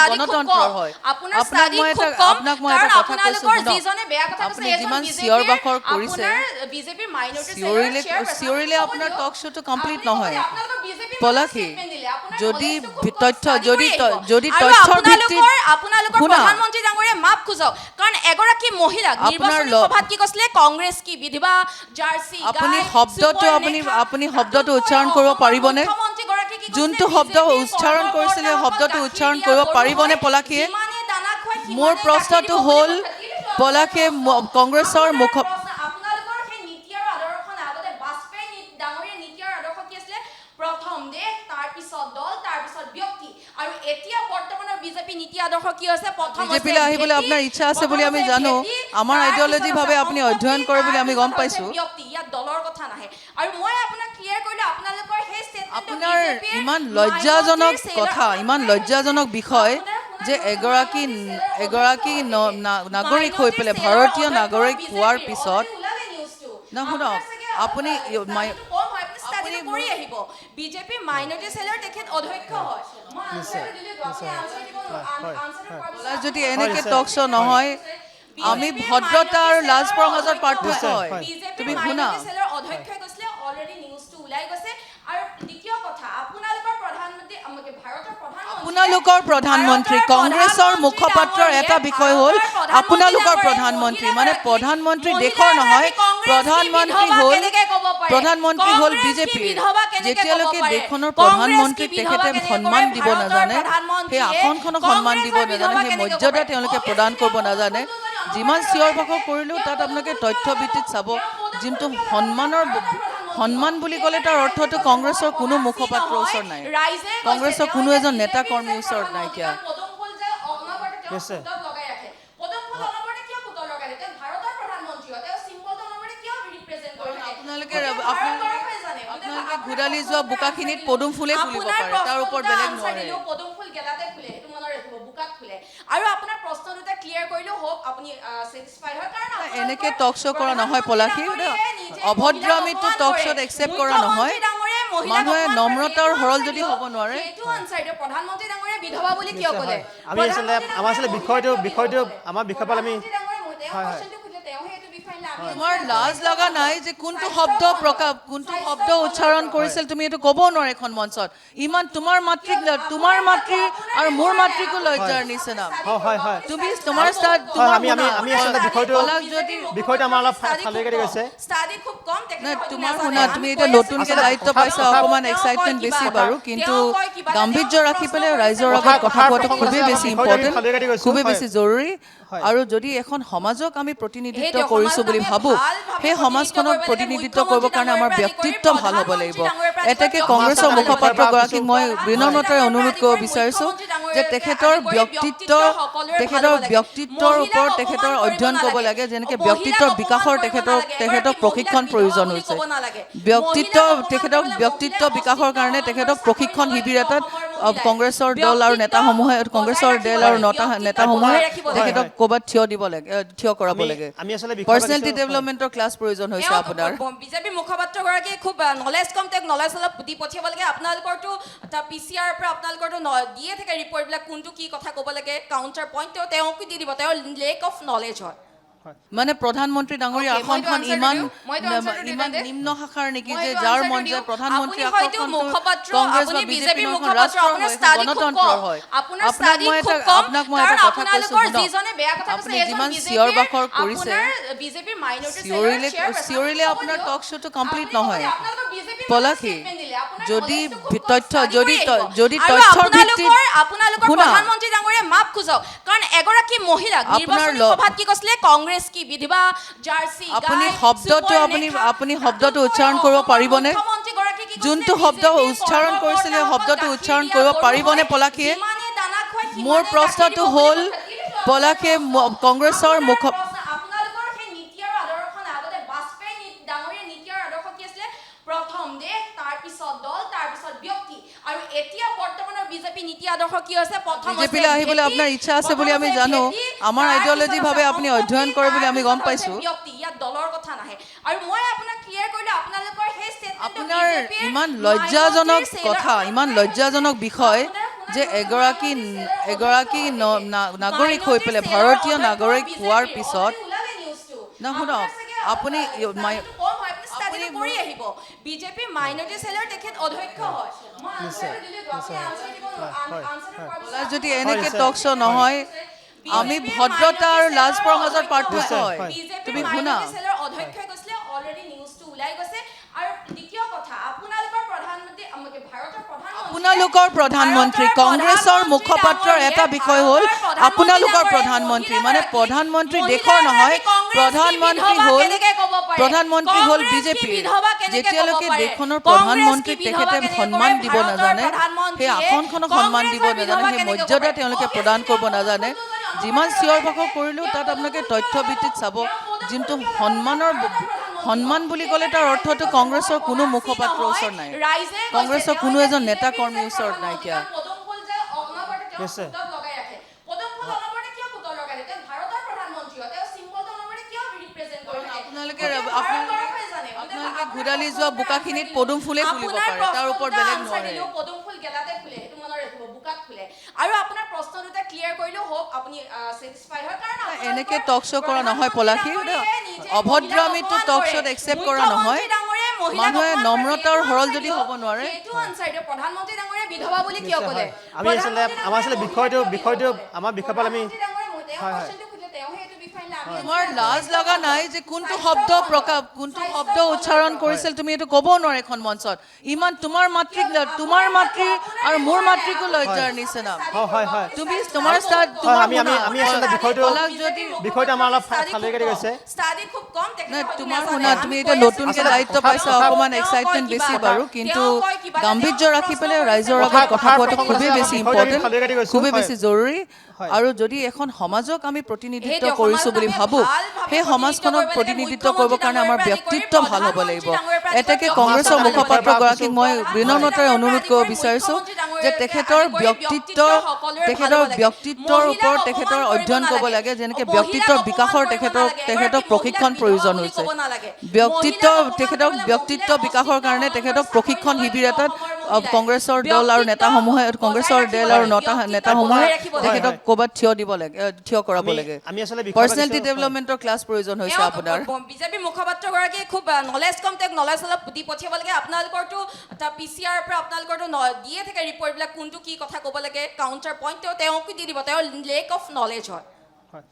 গণতন্ত্ৰৰ হয় আপোনাক মই এটা কথা কৈছো আপুনি যিমান চিঞৰ বাখৰ কৰিছে চিঞৰিলে আপোনাৰ টক শ্ব'টো কমপ্লিট নহয় পলাশী যদি তথ্যৰ ভিত্তিত প্ৰধানমন্ত্ৰী ডাঙৰীয়া মাপ খোজক কাৰণ এগৰাকী মহিলা নিৰ্বাচনী সভাত কি কৈছিলে কংগ্ৰেছ কি বিধৱা জাৰ্চি আপুনি শব্দটো উচ্চাৰণ কৰিব পাৰিবনে যোনটো শব্দ উচ্চাৰণ কৰিছিলে শব্দটো উচ্চাৰণ কৰিব পাৰিবনে পলাশীয়ে মোৰ প্ৰশ্নটো হ'ল পলাশীয়ে কংগ্ৰেছৰ আপোনালোকৰ সেই নীতি আৰু আদৰ্শখন আগতে বাজপেয়ী ডাঙৰীয়া নীতি আৰু আদৰ্শ কি আছিলে প্ৰথম দেশ তাৰপিছত দল তাৰপিছত ব্যক্তি আৰু এতিয়া বৰ্তমানৰ বিজেপি নীতি আদৰ্শ কি হৈছে প্ৰথম বিজেপিলৈ আহিবলৈ আপোনাৰ ইচ্ছা আছে বুলি আমি জানো আমাৰ আইডিঅলজি ভাবে আপুনি অধ্যয়ন কৰে বুলি আমি গম পাইছো ব্যক্তি ইয়াত দলৰ কথা নাহে আৰু মই আপোনাক ক্লিয়াৰ কৰিলো আপোনালোকৰ সেই ষ্টেটমেন্ট আপোনাৰ ইমান লজ্জাজনক বিষয় যে এগৰাকী নাগৰিক হৈ পেলাই ভাৰতীয় নাগৰিক হোৱাৰ পিছত না শুনক আপুনি কৰি আহিব বিজেপি মাইনৰিটি সেলৰ তেখেত অধ্যক্ষ হয় যদি এনেকে টক শ্ব' নহয় আমি ভদ্ৰতা আৰু লাজৰ মাজত পাৰ্থক্য হয় তুমি শুনা অধ্যক্ষই কৈছিলে অলৰেডি নিউজটো ওলাই গৈছে আৰু দ্বিতীয় কথা আপোনালোকৰ প্ৰধানমন্ত্ৰী কংগ্ৰেছৰ মুখপাত্ৰৰ এটা বিষয় হ'ল আপোনালোকৰ প্ৰধানমন্ত্ৰী মানে প্ৰধানমন্ত্ৰী দেশৰ নহয় প্ৰধানমন্ত্ৰী হ'ল বিজেপি যেতিয়ালৈকে দেশখনৰ প্ৰধানমন্ত্ৰীক তেখেতে সন্মান দিব নাজানে সেই আসনখনক সন্মান দিব নাজানে সেই মৰ্যাদা তেওঁলোকে প্ৰদান কৰিব নাজানে যিমান চিঞৰ বাখৰ কৰিলেও তাত আপোনালোকে তথ্য ভিত্তিত চাব যোনটো সন্মান বুলি ক'লে তাৰ অৰ্থটো কংগ্ৰেছৰ কোনো মুখপাত্ৰৰ ওচৰত নাই কংগ্ৰেছৰ কোনো এজন নেতা কৰ্মীৰ ওচৰত নাইকিয়া আপোনালোকে ঘূৰালি যোৱা বোকাখিনিত পদুম ফুলে ফুলিব পাৰে তাৰ ওপৰত বেলেগ নোৱাৰে আৰু আপোনাৰ প্ৰশ্ন দুটা ক্লিয়াৰ কৰিলো হোপ আপুনি স্যাটিসফাইড হয় কাৰণ এনেকে টক শ্ব' কৰা নহয় পলাশী অভদ্ৰামিটো টক শ্ব'ত একচেপ্ট কৰা নহয় মানুহে নম্ৰতাৰ হৰল যদি হ'ব নোৱাৰে এইটো আনসাৰ প্ৰধানমন্ত্ৰী ডাঙৰীয়া বিধৱা বুলি কিয় ক'লে আমাৰ আসলে বিষয়টো আমাৰ বিষয়পাল আমি তোমাৰ লাজ লগা নাই যে কোনটো শব্দ উচ্চাৰণ কৰিছিল তুমি এইটো ক'ব নোৱাৰে এখন মঞ্চত ইমান তোমাৰ মাতৃ আৰু মোৰ মাতৃকো লজ্জাৰ নিচিনা তুমি তোমাৰ আমি আসলে বিষয়টো আমাৰ অলপ খালি কৰি গৈছে ষ্টাডি খুব কম তোমাৰ শুনা তুমি এটা নতুনকে দায়িত্ব পাইছা অকমান এক্সাইটমেন্ট বেছি বাৰু কিন্তু গাম্ভীৰ্য ৰাখি পেলাই ৰাইজৰ আগত কথা কোৱাটো খুবেই বেছি ইম্পৰ্টেণ্ট খুবেই বেছি জৰুৰী আৰু যদি এখন সমাজক আমি প্ৰতিনিধিত্ব কৰিছো বুলি ভাবো সেই সমাজখনক প্ৰতিনিধিত্ব কৰিবৰ কাৰণে আমাৰ ব্যক্তিত্ব ভাল হ'ব লাগিব এটাকে কংগ্ৰেছৰ মুখপাত্ৰগৰাকীক মই বিনম্ৰতাৰে অনুৰোধ কৰিব বিচাৰিছো যে তেখেতৰ ব্যক্তিত্বৰ ওপৰত তেখেতৰ অধ্যয়ন কৰিব লাগে যেনেকৈ ব্যক্তিত্বৰ বিকাশৰ তেখেতক প্ৰশিক্ষণ প্ৰয়োজন হৈছে ব্যক্তিত্ব বিকাশৰ কাৰণে তেখেতক প্ৰশিক্ষণ শিবিৰ এটাত কংগ্ৰেছৰ দল আৰু নেতাসমূহে তেখেতক ক'ৰবাত থিয় কৰাব লাগে পাৰ্চনেলিটি ডেভেলপমেণ্টৰ ক্লাছ প্ৰয়োজন হৈছে আপোনাৰ বিজেপি মুখপাত্ৰগৰাকী খুব নলেজ কম তেওঁক নলেজ অলপ দি পঠিয়াব লাগে আপোনালোকৰতো পিচিআৰ পৰা আপোনালোকৰতো দিয়ে থাকে ৰিপৰ্টবিলাক কোনটো কি কথা ক'ব লাগে কাউণ্টাৰ পইণ্ট তেওঁকো দি দিব তেওঁৰ লেক অফ নলেজ হয় মানে প্ৰধানমন্ত্ৰী ডাঙৰীয়া আসনখন ইমান নিম্ন শাখাৰ নেকি যে যাৰ মন যায় প্ৰধানমন্ত্ৰী গণতন্ত্ৰৰ হয় আপোনাক মই এটা কথা কৈছো আপুনি যিমান চিঞৰ বাখৰ কৰিছে চিঞৰিলে আপোনাৰ টক শ্ব'টো কমপ্লিট নহয় পলাশী যদি তথ্যৰ ভিত্তিত প্ৰধানমন্ত্ৰী ডাঙৰীয়া মাপ খোজক কাৰণ এগৰাকী মহিলা নিৰ্বাচনী সভাত কি কৈছিলে কংগ্ৰেছ কি বিধৱা জাৰ্চি আপুনি শব্দটো উচ্চাৰণ কৰিব পাৰিবনে যোনটো শব্দ উচ্চাৰণ কৰিছিলে শব্দটো উচ্চাৰণ কৰিব পাৰিবনে পলাশীয়ে মোৰ প্ৰশ্নটো হ'ল পলাশীয়ে কংগ্ৰেছৰ আপোনালোকৰ সেই নীতি আৰু আদৰ্শখন আগতে বাজপেয়ী ডাঙৰীয়া নীতি আৰু আদৰ্শ কি আছিলে প্ৰথম দেশ তাৰপিছত দল তাৰপিছত ব্যক্তি আৰু এতিয়া বৰ্তমানৰ বিজেপি নীতি আদৰ্শ কি হৈছে প্ৰথম বিজেপিলৈ আহিবলৈ আপোনাৰ ইচ্ছা আছে বুলি আমি জানো আমাৰ আইডিঅলজি ভাবে আপুনি অধ্যয়ন কৰে বুলি আমি গম পাইছো ব্যক্তি ইয়াত দলৰ কথা নাহে আৰু মই আপোনাক ক্লিয়াৰ কৰিলো আপোনালোকৰ সেই ষ্টেটমেন্ট আপোনাৰ ইমান লজ্জাজনক বিষয় যে এগৰাকী নাগৰিক হৈ পেলাই ভাৰতীয় নাগৰিক হোৱাৰ পিছত না শুনক আপুনি বিজেপি মাইনৰিটি সেলৰ তেখেত অধ্যক্ষ হয় যদি এনেকে টক শ্ব' নহয় আমি ভদ্ৰতা আৰু লাজ পৰৰ মাজত পাৰ্থক্য হয় তুমি শুনা অধ্যক্ষই কৈছিলে অলৰেডি নিউজটো ওলাই গৈছে আৰু দ্বিতীয় কথা আপোনালোকৰ প্ৰধানমন্ত্ৰী আপোনালোকৰ প্ৰধানমন্ত্ৰী কংগ্ৰেছৰ মুখপাত্ৰৰ এটা বিষয় হ'ল আপোনালোকৰ প্ৰধানমন্ত্ৰী মানে প্ৰধানমন্ত্ৰী দেশৰ নহয় প্ৰধানমন্ত্ৰী হ'ল বিজেপি যেতিয়ালৈকে দেশখনৰ প্ৰধানমন্ত্ৰীক তেখেতে সন্মান দিব নাজানে সেই আসনখনক সন্মান দিব নাজানে সেই মৰ্যাদা তেওঁলোকে প্ৰদান কৰিব নাজানে যিমান চিঞৰ বাখৰ কৰিলেও তাত আপোনালোকে তথ্য ভিত্তিত চাব যোনটো সন্মান বুলি ক'লে তাৰ অৰ্থটো কংগ্ৰেছৰ কোনো মুখপাত্ৰৰ ওচৰত নাই কংগ্ৰেছৰ কোনো এজন নেতা কৰ্মীৰ ওচৰত নাইকিয়া আপোনালোকে ঘূৰালি যোৱা বোকাখিনিত পদুম ফুলে ফুলিব পাৰে তাৰ ওপৰত বেলেগ নোৱাৰে আৰু আপোনাৰ প্ৰশ্ন দুটা ক্লিয়াৰ কৰিলেও হোপ আপুনি স্যাটিসফাইড হয় কাৰণ এনেকে টক শ্ব' কৰা নহয় পলাশী অভদ্ৰামীটো টক শ্ব'ত একচেপ্ট কৰা নহয় মানুহে নম্ৰতাৰ হৰল যদি হ'ব নোৱাৰে এইটো আনসাৰ প্ৰধানমন্ত্ৰী ডাঙৰীয়া বিধৱা বুলি কিয় ক'লে আমি আচলতে বিষয়টো আমাৰ বিষয়পাল আমি তোমাৰ লাজ লগা নাই যে কোনটো শব্দ উচ্চাৰণ কৰিছিল তুমি এইটো ক'ব নোৱাৰে এখন মঞ্চত ইমান তোমাৰ মাতৃ আৰু মোৰ মাতৃকো লজ্জাৰ নিচিনা তুমি তোমাৰ আমি আচলতে বিষয়টো আমাৰ অলপ ফালি কাটি গৈছে ষ্টাডি খুব কম তোমাৰ শুনা তুমি এতিয়া নতুনকে দায়িত্ব পাইছা অকমান এক্সাইটমেণ্ট বেছি বাৰু কিন্তু গাম্ভীৰ্য ৰাখি পেলাই ৰাইজৰ আগত কথা কোৱাটো খুবেই বেছি ইম্পৰ্টেণ্ট খুবেই বেছি জৰুৰী আৰু যদি এখন সমাজক আমি প্ৰতিনিধিত্ব কৰিছো বুলি ভাবো সেই সমাজখনক প্ৰতিনিধিত্ব কৰিবৰ কাৰণে আমাৰ ব্যক্তিত্ব ভাল হ'ব লাগিব এটাকে কংগ্ৰেছৰ মুখপাত্ৰগৰাকীক মই বিনম্ৰতাৰে অনুৰোধ কৰিব বিচাৰিছো যে তেখেতৰ ব্যক্তিত্বৰ ওপৰত তেখেতৰ অধ্যয়ন কৰিব লাগে যেনেকৈ ব্যক্তিত্বৰ বিকাশৰ তেখেতক প্ৰশিক্ষণ প্ৰয়োজন হৈছে ব্যক্তিত্ব বিকাশৰ কাৰণে তেখেতক প্ৰশিক্ষণ শিবিৰ এটাত কংগ্ৰেছৰ দল আৰু নেতাসমূহে তেখেতক ক'ৰবাত থিয় কৰাব লাগে পাৰ্চনেলিটি ডেভেলপমেণ্টৰ ক্লাছ প্ৰয়োজন হৈছে আপোনাৰ বিজেপি মুখপাত্ৰগৰাকী খুব নলেজ কম তেওঁক নলেজ অলপ দি পঠিয়াব লাগে আপোনালোকৰতো পিচিআৰ পৰা আপোনালোকৰতো দিয়ে থাকে ৰিপৰ্টবিলাক কোনটো কি কথা ক'ব লাগে কাউণ্টাৰ পইণ্ট তেওঁকো দি দিব তেওঁৰ লেক অফ নলেজ হয়